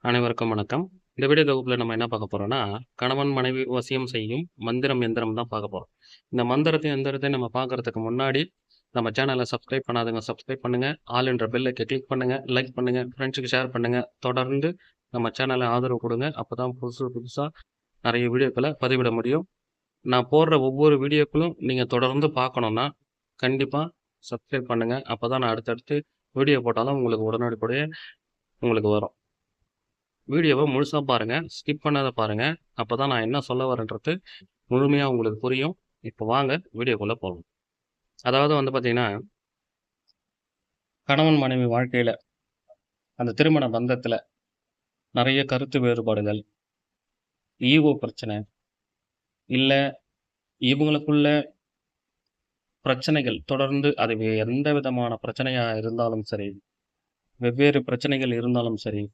அனைவருக்கும் வணக்கம். இந்த வீடியோ தொகுப்புல நம்ம என்ன பார்க்க போறோம்னா, கணவன் மனைவி வசியம் செய்யும் மந்திரம், எந்திரம் தான் பார்க்க போறோம். இந்த மந்திரத்தையும், எந்திரத்தையும் நம்ம பார்க்கறதுக்கு முன்னாடி, நம்ம சேனல சப்ஸ்கிரைப் பண்ணாதவங்க சப்ஸ்கிரைப் பண்ணுங்க. ஆல் என்ற பெல் ஐக்க கிளிக் பண்ணுங்க. லைக் பண்ணுங்க. ஃப்ரெண்ட்ஸுக்கு ஷேர் பண்ணுங்க. தொடர்ந்து நம்ம சேனல ஆதரவு குடுங்க. அப்பதான் புதுசு புதுசா நெறைய வீடியோக்கள பதிவிட முடியும். நான் போடுற ஒவ்வொரு வீடியோக்களும் நீங்க தொடர்ந்து பார்க்கணும்னா, கண்டிப்பா சப்ஸ்கிரைப் பண்ணுங்க. அப்பதான் நான் அடுத்தடுத்து வீடியோ போட்டாலும் உங்களுக்கு உடனுக்குடைய உங்களுக்கு வரும். வீடியோவ முழுசா பாருங்க. ஸ்கிப் பண்ணாத பாருங்க. அப்பதான் நான் என்ன சொல்ல வரேன்றது முழுமையா உங்களுக்கு புரியும். இப்ப வாங்க வீடியோக்குள்ள போலாம். அதாவது வந்து பார்த்தீங்கன்னா, கணவன் மனைவி வாழ்க்கையில, அந்த திருமண பந்தத்துல நெறைய கருத்து வேறுபாடுகள், ஈகோ பிரச்சனை, இல்ல இவங்களுக்குள்ள பிரச்சனைகள் தொடர்ந்து அது எந்த விதமான பிரச்சனையா இருந்தாலும் சரி, வெவ்வேறு பிரச்சனைகள் இருந்தாலும் சரி,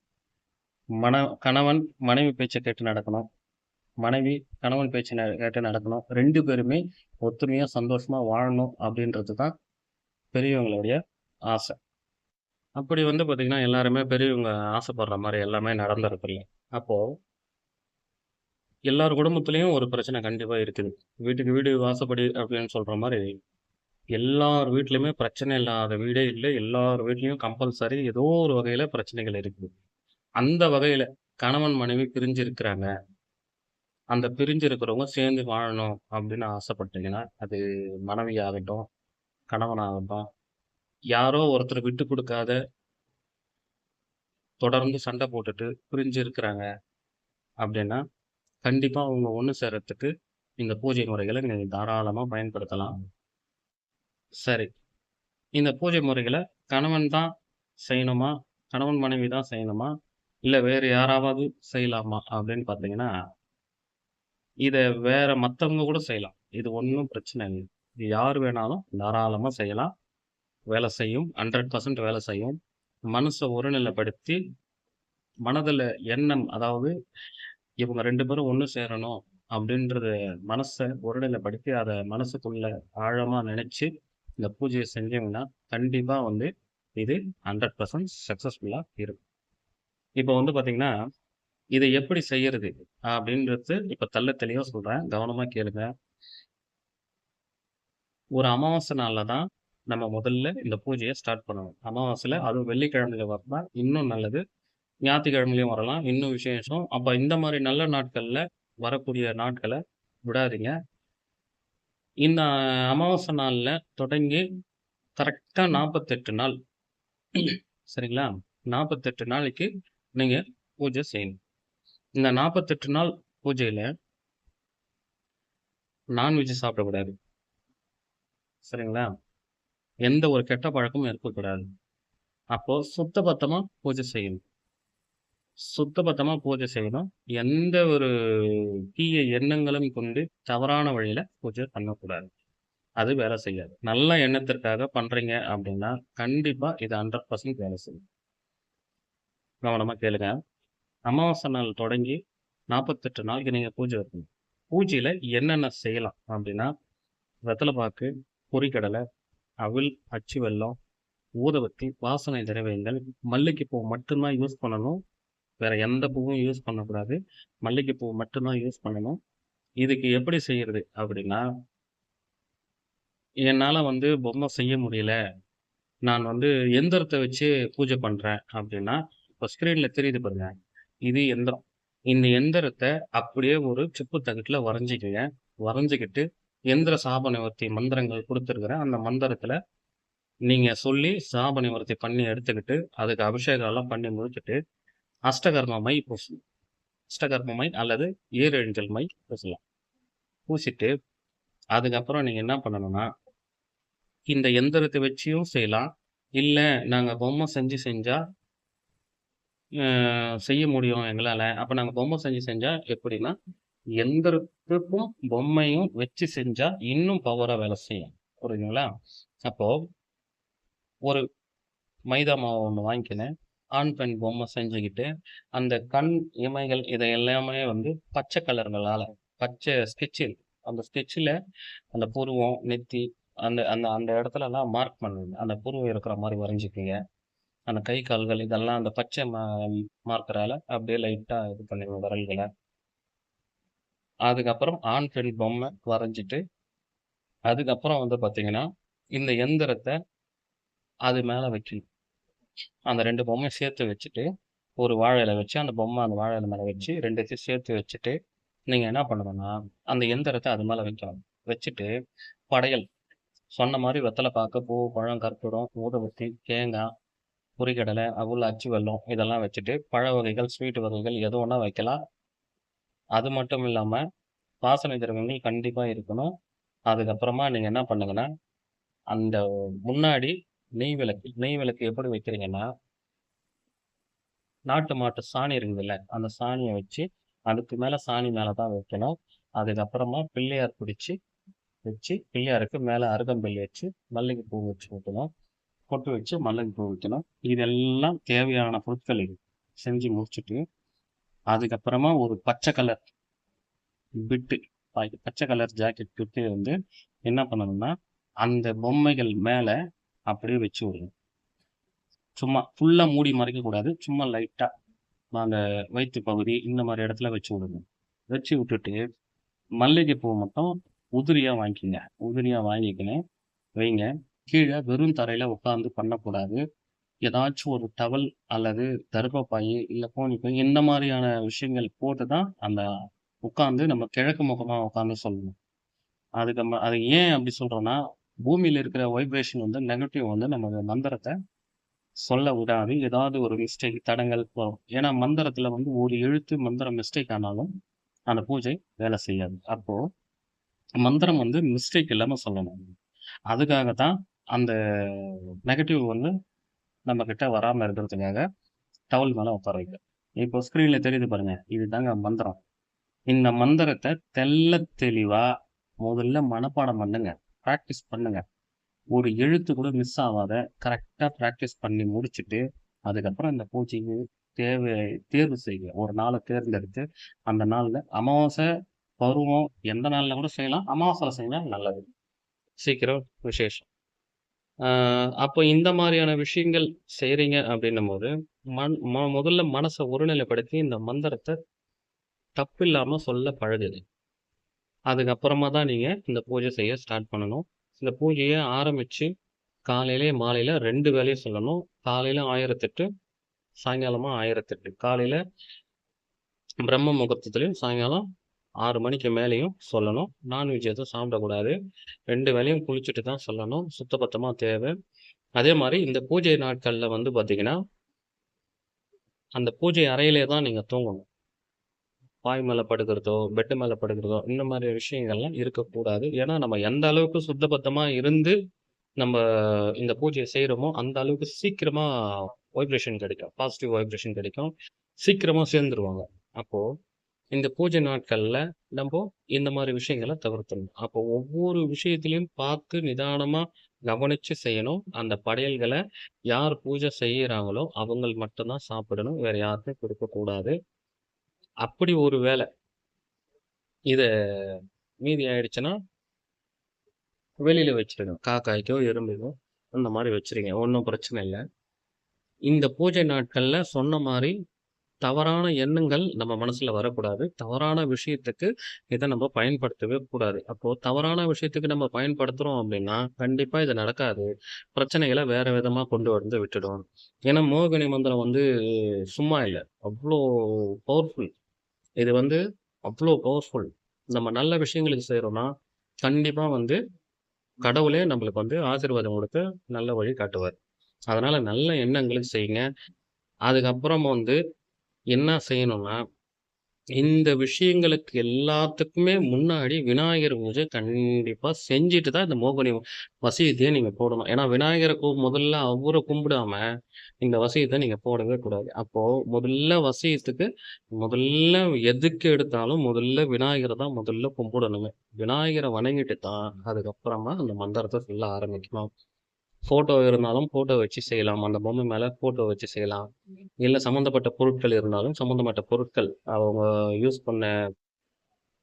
கணவன் மனைவி பேச்ச கேட்டு நடக்கணும். மனைவி கணவன் பேச்ச கேட்டு நடக்கணும். 2 பேருமே ஒத்துமையா, சந்தோஷமா வாழணும் அப்படின்றது தான் பெரியவங்களுடைய ஆசை. அப்படி வந்து பார்த்தீங்கன்னா, எல்லாருமே பெரியவங்க ஆசைப்படுற மாரி எல்லாமே நடந்துறதில்ல. அப்போ எல்லார் குடும்பத்திலயும் ஒரு பிரச்சனை கண்டிப்பா இருக்குது. வீட்டுக்கு வீடு வாசப்படி அப்படின்னு சொல்ற மாரி, எல்லார் வீட்லயுமே பிரச்சனை இல்லாத வீடே இல்ல. எல்லார் வீட்லயும் கம்பல்சரி ஏதோ ஒரு வகையில பிரச்சனைகள் இருக்குது. அந்த வகையில கணவன், மனைவி பிரிஞ்சு இருக்கிறாங்க. அந்த பிரிஞ்சு இருக்கிறவங்க சேர்ந்து வாழணும் அப்படின்னு ஆசைப்பட்டீங்கன்னா, அது மனைவியாகட்டும், கணவனாகட்டும், யாரோ ஒருத்தர் விட்டு குடுக்காத தொடர்ந்து சண்டை போட்டுட்டு பிரிஞ்சு இருக்கிறாங்க அப்படின்னா, கண்டிப்பா அவங்க ஒண்ணு சேர்றதுக்கு இந்த பூஜை முறைகள நீங்க தாராளமா பயன்படுத்தலாம். சரி. இந்த பூஜை முறைகள கணவன் தான் செய்யணுமா? கணவன், மனைவி தான் செய்யணுமா? இல்ல வேறு யாராவது செய்யலாமா? அப்படின்னு பார்த்தீங்கன்னா, இத வேற மத்தவங்க கூட செய்யலாம். இது ஒண்ணும் பிரச்சனை இல்ல. இது யார் வேணாலும் தாராளமா செய்யலாம். வேலை செய்யும். 100% வேலை செய்யும். மனச ஒருநிலைப்படுத்தி, மனதுல எண்ணம் அதாவது இவங்க 2 பேரும் ஒண்ணு சேரணும் அப்படின்றத மனச ஒருநிலைப்படுத்தி, அத மனசுக்குள்ள ஆழமா நெனச்சு, இந்த பூஜைய செஞ்சீங்கன்னா, கண்டிப்பா வந்து இது 100% சக்சஸ்ஃபுல்லா இருக்கும். இப்ப வந்து பாத்தீங்கன்னா, இத எப்படி செய்யறது? அப்படின்றது இப்ப தெள்ள தெளிவா சொல்றேன். கவனமா கேளுங்க. ஒரு அமாவாசை நாள்ல தான் நம்ம முதல்ல இந்த பூஜைய ஸ்டார்ட் பண்ணணும். அமாவாசையில அதுவும் வெள்ளிக்கிழமையில வரலாம் இன்னும் நல்லது. ஞாயித்துக்கிழமையிலயும் வரலாம். இன்னும் விசேஷம். அப்ப இந்த மாரி நல்ல நாட்கள்ல வரக்கூடிய நாட்கள விடாதீங்க. இந்த அமாவாசை நாள்ல தொடங்கி கரெக்ட்டா 48 நாள் சரிங்களா? 48 நாளைக்கு நீங்க பூஜை செய்யணும். இந்த 48 நாள் பூஜையில நான்வெஜ் சாப்பிடக்கூடாது. சரிங்களா? எந்த ஒரு கெட்ட பழக்கமும் இருக்கக்கூடாது. அப்போ சுத்தபத்தமா பூஜை செய்யணும். சுத்தபத்தமா பூஜை செய்யணும். எந்த ஒரு தீய எண்ணங்களும் கொண்டு தவறான வழியில பூஜை பண்ணக்கூடாது. அது வேலை செய்யாது. நல்ல எண்ணத்திற்காக பண்றீங்க அப்படின்னா, கண்டிப்பா இது 100% வேலை செய்யும். கவனமா கேளுங்க. அமாவாசை நாள் தொடங்கி 48 நாளைக்கு நீங்க பூஜை வைக்கணும். பூஜையில என்னென்ன செய்யலாம் அப்படின்னா, வெத்தல பாக்கு, பொரிகடலை, அவிழ், அச்சு வெல்லம், ஊதுபத்தி, வாசனை திரவியங்கள், மல்லிகை பூ மட்டும் தான் யூஸ் பண்ணணும். வேற எந்த பூவும் யூஸ் பண்ணக்கூடாது. மல்லிகை பூ மட்டும் தான் யூஸ் பண்ணணும். இதுக்கு எப்படி செய்யறது அப்படின்னா, என்னால வந்து பொம்மை செய்ய முடியல. நான் வந்து எந்திரத்த வச்சு பூஜை பண்றேன் அப்படின்னா, இப்ப ஸ்க்ரீன்ல தெரியுது பாருங்க. இது எந்திரம். இந்த எந்திரத்த அப்படியே ஒரு சிப்பு தகட்டுல வரைஞ்சுக்கங்க. வரைஞ்சுக்கிட்டு, எந்திர சாப நிவர்த்தி மந்திரங்கள் குடுத்திருக்கிறேன். அந்த மந்திரத்துல நீங்க சொல்லி சாப நிவர்த்தி பண்ணி எடுத்துக்கிட்டு, அதுக்கு அபிஷேகம் எல்லாம் பண்ணி முடிச்சுட்டு, அஷ்டகர்ம மை பூசணும். அஷ்டகர்ம மை அல்லது ஏழெழுஞ்சல் மை பூசலாம். பூசிட்டு, அதுக்கப்புறம் நீங்க என்ன பண்ணணும்னா, இந்த எந்திரத்த வச்சியும் செய்யலாம். இல்ல நாங்க பொம்மை செஞ்சா அ செய்ய முடியும் எங்களால. அப்ப நாங்க பொம்மை செஞ்சா எப்படின்னா, எந்திரத்துக்கும் பொம்மையும் வச்சு செஞ்சா இன்னும் பவரா வேலை செய்யும். புரியுதுங்களா? அப்போ ஒரு மைதா மாவு ஒண்ணு வாங்கிக்கினேன். ஆண், பெண் பொம்மை செஞ்சுக்கிட்டு, அந்த கண் இமைகள் இத எல்லாமே வந்து பச்சை கலர்களால பச்சை ஸ்கெட்சில் அந்த ஸ்கெட்சில அந்த புருவம், நெத்தி அந்த அந்த அந்த இடத்துலலாம் மார்க் பண்ணுங்க. அந்த புருவம் இருக்கிற மாரி வரைஞ்சுக்கங்க. அந்த கை, கால்கள் இதெல்லாம் அந்த பச்சை மார்க்கரால அப்படியே லைட்டா இது பண்ணிருங்க விரல்கள. அதுக்கப்புறம் ஆண், பெண் பொம்மை வரைஞ்சிட்டு, அதுக்கப்புறம் வந்து பார்த்தீங்கன்னா, இந்த எந்திரத்த அது மேல வைக்கணும். அந்த 2 பொம்மையும் சேர்த்து வச்சுட்டு, ஒரு வாழை இலை வச்சு, அந்த பொம்மை அந்த வாழை இலை மேல வச்சு 2த்தையும் சேர்த்து வச்சுட்டு, நீங்க என்ன பண்ணணும்னா, அந்த எந்திரத்த அது மேல வைக்கணும். வச்சுட்டு, படையல் சொன்ன மாரி வெத்தல பாக்கு, பூ, பழம், கற்பூரம், ஊதுபத்தி, தேங்காய், பொரிகடலை, அவல், அச்சு வெல்லம் இதெல்லாம் வச்சுட்டு, பழ வகைகள், ஸ்வீட் வகைகள் எது வேணா வைக்கலாம். அது மட்டும் இல்லாம, வாசனை திரவியங்கள் கண்டிப்பா இருக்கணும். அதுக்கப்புறமா நீங்க என்ன பண்ணுங்கன்னா, அந்த முன்னாடி நெய் விளக்கு எப்படி வைக்கிறீங்கன்னா, நாட்டு மாட்டு சாணி இருக்குதுல்ல, அந்த சாணிய வச்சு, அதுக்கு மேல சாணி மேல தான் வைக்கணும். அதுக்கப்புறமா பிள்ளையார் பிடிச்சு வச்சு, பிள்ளையாருக்கு மேல அருகம்புல் வச்சு, மல்லிகை பூ வச்சு வைக்கணும். பொட்டு வச்சு மல்லிகை பூ வைக்கணும். இதெல்லாம் தேவையான பொருட்கள் இது. செஞ்சு முடிச்சுட்டு, அதுக்கப்புறமா ஒரு பச்சை கலர் பிட்டு, பச்சை கலர் ஜாக்கெட் பிட்டு வந்து என்ன பண்ணணும்னா, அந்த பொம்மைகள் மேல அப்படியே வச்சு விடணும். சும்மா ஃபுல்லா மூடி மறைக்கக்கூடாது. சும்மா லைட்டா அந்த வயித்து பகுதி இந்த மாரி இடத்துல வச்சு விடுங்க. வச்சு விட்டுட்டு, மல்லிகை பூ மட்டும் உதிரியா வாங்கிக்கங்க. உதிரியா வாங்கிக்கின்னு வைங்க. கீழ வெறும் தரையில உட்கார்ந்து பண்ணக்கூடாது. ஏதாச்சும் ஒரு டவல் அல்லது தர்பப்பாயி, இல்ல கோணிப்பை இந்த மாரியான விஷயங்கள் போட்டு தான் அந்த உட்கார்ந்து நம்ம கிழக்கு முகமா உட்கார்ந்து சொல்லணும். அது ஏன் அப்படி சொல்றோம்னா, பூமியில இருக்கிற வைப்ரேஷன் வந்து நெகட்டிவ் வந்து நம்ம மந்திரத்த சொல்ல விடாது. ஏதாவது ஒரு மிஸ்டேக், தடங்கல் வரும். ஏன்னா மந்திரத்துல வந்து ஒரு எழுத்து மந்திரம் மிஸ்டேக் ஆனாலும், அந்த பூஜை வேலை செய்யாது. அப்போ மந்திரம் வந்து மிஸ்டேக் இல்லாம சொல்லணும். அதுக்காக தான் அந்த நெகட்டிவ் வந்து நம்மகிட்ட வராம இருக்கிறதுக்காக டவல் மேல உட்கார வைக்கிறேன். இப்போ ஸ்க்ரீன்ல தெரியுது பாருங்க. இதுதாங்க மந்திரம். இந்த மந்திரத்த தெள்ளத் தெளிவா முதல்ல மனப்பாடம் பண்ணுங்க. பிராக்டிஸ் பண்ணுங்க. ஒரு எழுத்து கூட மிஸ் ஆவாத கரெக்ட்டா பிராக்டிஸ் பண்ணி முடிச்சுட்டு, அதுக்கப்புறம் இந்த பூஜைக்கு தேவை தேர்வு செய்யுங்க. ஒரு நாள தேர்ந்தெடுத்து, அந்த நாள்ல அமாவாசை, பருவம் எந்த நாள்ல கூட செய்யலாம். அமாவாசைல செஞ்சா நல்லது. சீக்கிரம் விசேஷம். ஆ அப்போ இந்த மாரியான விஷயங்கள் செய்றீங்க அப்டின்னும்போது, முதல்ல மனச ஒருநிலைப்படுத்தி இந்த மந்திரத்த தப்பில்லாம சொல்ல பழகுங்க. அதுக்கப்புறமா தான் நீங்க இந்த பூஜை செய்ய ஸ்டார்ட் பண்ணணும். இந்த பூஜைய ஆரம்பிச்சு காலையிலயும், மாலையில 2 வேளையும் சொல்லணும். காலையில 1008 சாயங்காலமா 1008 காலையில பிரம்ம முகூர்த்தத்திலயும், சாயங்காலம் 6 மணிக்கு மேலயும் சொல்லணும். நான்வெஜ் எதுவும் சாப்பிடக்கூடாது. 2 வேளையும் குளிச்சுட்டு தான் சொல்லணும். சுத்தபத்தமா தேவை. அதே மாரி இந்த பூஜை நாட்கள்ல வந்து பார்த்தீங்கன்னா, அந்த பூஜை அறையிலே தான் நீங்க தூங்கணும். பாய் மேல படுக்கிறதோ, பெட் மேல படுக்கிறதோ, இந்த மாரி விஷயங்கள்லாம் இருக்கக்கூடாது. ஏன்னா, நம்ம எந்த அளவுக்கு சுத்தபத்தமா இருந்து, நம்ப இந்த பூஜைய செய்றோமோ, அந்த அளவுக்கு சீக்கிரமா வைப்ரேஷன் கிடைக்கும். பாசிட்டிவ் வைப்ரேஷன் கிடைக்கும். சீக்கிரமா சேர்ந்துருவாங்க. அப்போ இந்த பூஜை நாட்கள்ல நம்போ இந்த மாரி விஷயங்கள தவிர்த்துடணும். அப்போ ஒவ்வொரு விஷயத்திலயும் பார்த்து நிதானமா கவனிச்சு செய்யணும். அந்த படையல்கள யார் பூஜை செய்யறாங்களோ, அவங்கள் மட்டும் தான் சாப்பிடணும். வேற யாருக்கும் குடுக்கக்கூடாது. அப்படி ஒரு வேள இத மீதி ஆயிடுச்சுன்னா, வெளியில வச்சுருங்க. காக்காய்க்கோ, எறும்புக்கோ அந்த மாரி வச்சுருங்க. ஒண்ணும் பிரச்சனை இல்ல. இந்த பூஜை நாட்கள்ல சொன்ன மாரி தவறான எண்ணங்கள் நம்ம மனசுல வரக்கூடாது. தவறான விஷயத்துக்கு இத நம்ம பயன்படுத்தவே கூடாது. அப்போ தவறான விஷயத்துக்கு நம்ம பயன்படுத்துறோம் அப்டின்னா, கண்டிப்பா இது நடக்காது. பிரச்சனைகள வேற விதமா கொண்டு வந்து விட்டுடும். ஏன்னா, மோகினி மந்திரம் வந்து சும்மா இல்ல. அவ்ளோ பவர்ஃபுல். இது வந்து அவ்ளோ பவர்ஃபுல். நம்ம நல்ல விஷயங்களுக்கு செய்றோம்னா, கண்டிப்பா வந்து கடவுளே நம்மளுக்கு வந்து ஆசீர்வாதம் குடுத்து நல்ல வழி காட்டுவார். அதனால நல்ல எண்ணங்களுக்கு செய்யுங்க. அதுக்கப்புறம் வந்து என்ன செய்யணும்னா, இந்த விஷயங்களுக்கு எல்லாத்துக்குமே முன்னாடி விநாயகர் பூஜை கண்டிப்பா செஞ்சுட்டு தான் இந்த மோகினி வசியத்தையே நீங்க போடணும். ஏன்னா விநாயகர முதல்ல அவர கும்பிடாம, இந்த வசியத்த நீங்க போடவே கூடாது. அப்போ முதல்ல வசியத்துக்கு முதல்ல எதுக்கு எடுத்தாலும் முதல்ல விநாயகர தான் முதல்ல கும்பிடணுமே. விநாயகர வணங்கிட்டு தான் அதுக்கப்புறமா அந்த மந்திரத்த சொல்ல ஆரம்பிக்கணும். ஃபோட்டோ இருந்தாலும் ஃபோட்டோ வச்சு செய்யலாம். அந்த பொம்மை மேல ஃபோட்டோ வச்சு செய்யலாம். இல்ல சம்மந்தப்பட்ட பொருட்கள் இருந்தாலும், சம்மந்தப்பட்ட பொருட்கள் அவங்க யூஸ் பண்ண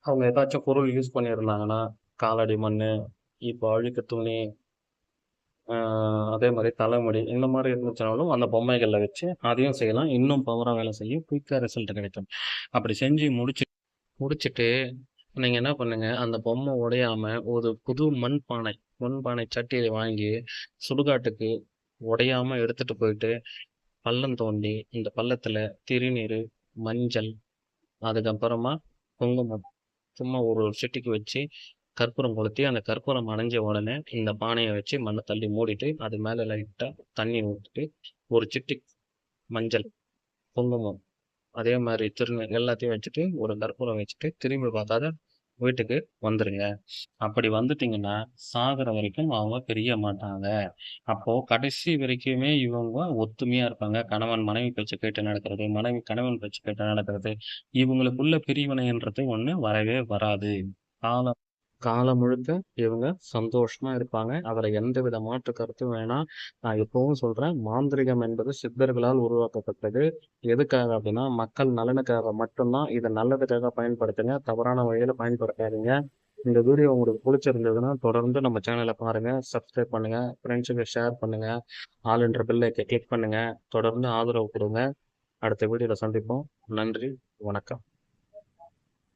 அவங்க ஏதாச்சும் பொருள் யூஸ் பண்ணியிருந்தாங்கன்னா, காலடி மண்ணு, இப்போ அழுக்கு துணி, அதே மாதிரி தலைமுடி இந்த மாதிரி இருந்துச்சுனாலும் அந்த பொம்மைகளில் வச்சு அதையும் செய்யலாம். இன்னும் பவராக வேலை செய்யும், குயிக்காக ரிசல்ட் கிடைக்கும். அப்படி செஞ்சு முடிச்சுட்டு நீங்கள் என்ன பண்ணுங்க, அந்த பொம்மை உடையாம ஒரு புது மண்பானை சட்டியை வாங்கி சுடுகாட்டுக்கு உடையாம எடுத்துட்டு போயிட்டு பள்ளம் தோண்டி இந்த பள்ளத்துல திருநீர், மஞ்சள், அதுக்கப்புறமா குங்குமம் சும்மா ஒரு சிட்டிக்கு வச்சு கற்பூரம் கொளுத்தி அந்த கற்பூரம் அணைஞ்ச உடனே இந்த பானையை வச்சு மண்ணை தள்ளி மூடிட்டு அது மேலே லைட்டாக தண்ணி ஊற்றிட்டு ஒரு சிட்டி மஞ்சள், குங்குமம், அதே மாதிரி திருநீர் எல்லாத்தையும் வச்சுட்டு ஒரு கற்பூரம் வச்சுட்டு திரும்பி பார்க்காத வீட்டுக்கு வந்துருங்க. அப்படி வந்துட்டீங்கன்னா சாகுற வரைக்கும் அவங்க பிரிய மாட்டாங்க. அப்போ கடைசி வரைக்குமே இவங்க ஒத்துமையா இருப்பாங்க. கணவன் மனைவி பேச்ச கேட்டு நடக்கிறது, மனைவி கணவன் பேச்ச கேட்டு நடக்கிறது. இவங்களுக்குள்ள பிரிவினைன்றது ஒண்ணு வரவே வராது. காலம் காலம் முழுக்க இவங்க சந்தோஷமா இருப்பாங்க. அதுல எந்தவித மாற்று கருத்தும் வேணாம். நான் எப்பவும் சொல்றேன், மாந்திரிகம் என்பது சித்தர்களால் உருவாக்கப்பட்டது. எதுக்காக அப்படின்னா, மக்கள் நலனுக்காக மட்டும்தான். இதை நல்லதுக்காக பயன்படுத்துங்க. தவறான வழியில பயன்படுத்தாதீங்க. இந்த வீடியோ உங்களுக்கு பிடிச்சிருந்ததுன்னா தொடர்ந்து நம்ம சேனலை பாருங்க, சப்ஸ்கிரைப் பண்ணுங்க, ஃப்ரெண்ட்ஸுக்கு ஷேர் பண்ணுங்க, ஆல் என்ற பெல் ஐக்கனை கிளிக் பண்ணுங்க. தொடர்ந்து ஆதரவு கொடுங்க. அடுத்த வீடியோல சந்திப்போம். நன்றி, வணக்கம்.